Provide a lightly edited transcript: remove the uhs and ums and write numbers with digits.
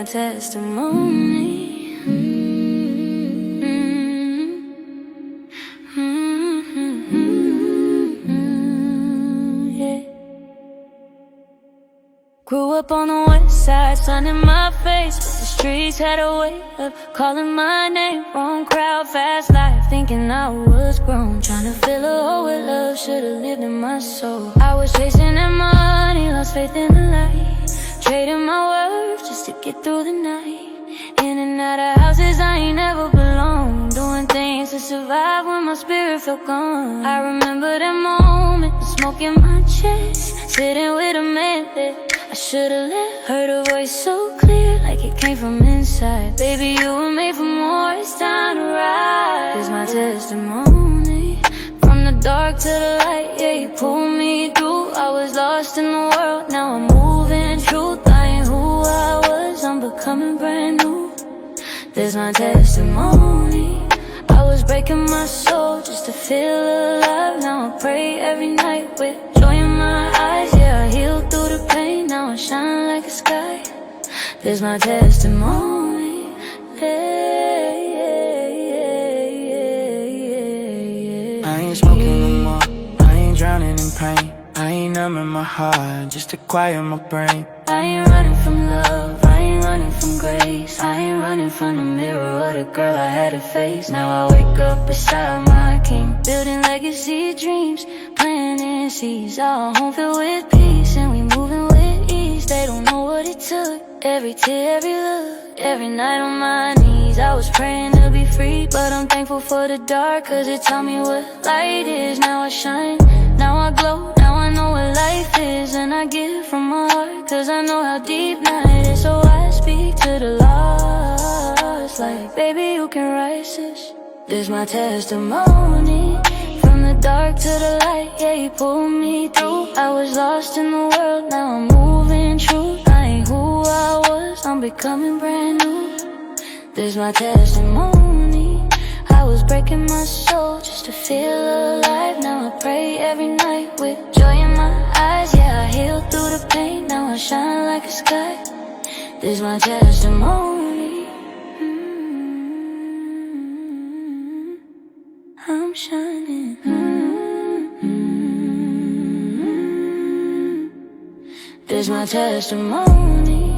my testimony. Yeah. Grew up on the west side, sun in my face, but the streets had a way of calling my name. Wrong crowd, fast life, thinking I was grown, trying to fill a hole with love, should've lived in my soul. I was chasing that money, lost faith in the light, trading my worth just to get through the night. In and out of houses I ain't never belonged, doing things to survive when my spirit felt gone. I remember that moment, the smoke in my chest, sitting with a man that I should've let. Heard a voice so clear, like it came from inside. Baby, you were made for more, it's time to rise. Here's my testimony, from the dark to the light, yeah, you pulled me through. I was lost in the world, now I'm moving truth. I ain't who I was, I'm becoming brand new. There's my testimony, I was breaking my soul just to feel alive. Now I pray every night with joy in my eyes. Yeah, I healed through the pain, now I shine like a sky. There's my testimony. Yeah, yeah, yeah, yeah, yeah. I ain't smoking no more, I ain't drowning in pain, I ain't numbing my heart just to quiet my brain. I ain't running from love, I ain't running from grace, I ain't running from the mirror or the girl I had to face. Now I wake up beside my king, building legacy dreams, planting seeds, all home filled with peace, and we moving with ease. They don't know what it took, every tear, every look, every night on my knees. I was praying to be free, but I'm thankful for the dark, cause it taught me what light is. Now I shine, now I glow, now I know what life is, and I give from my heart, cause I know how deep night is. So I speak to the lost, like, baby, you can rise this. This my testimony, from the dark to the light, yeah, you pulled me through. I was lost in the world, now I'm moving truth. I ain't who I was, I'm becoming brand new. This my testimony, I was breaking my soul just to feel alive. Now I pray every night with joy in my eyes. Yeah, I healed through the pain, now I shine like a sky. This my testimony. I'm shining. This my testimony.